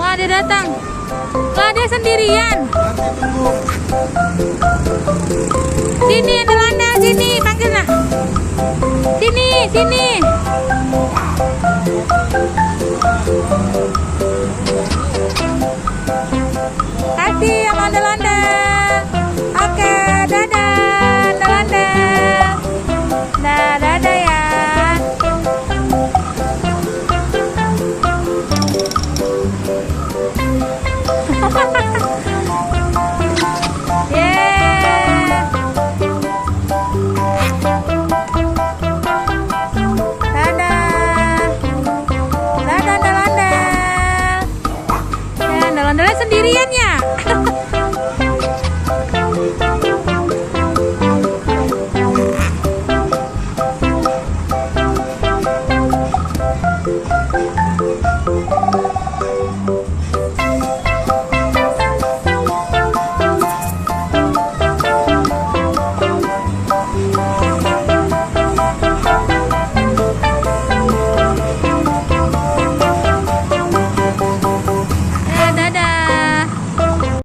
Wah, dia datang. Wah, dia sendirian. Nanti tunggu. Sini, Andalanda, sini, panggil nak. Sini, sini. Kasih sama Andalanda. Oke, dadah, Andalanda. Dadah ya. Yeay. Dadah. Dadah, Andalanda. Ya, Andalanda sendirian ya.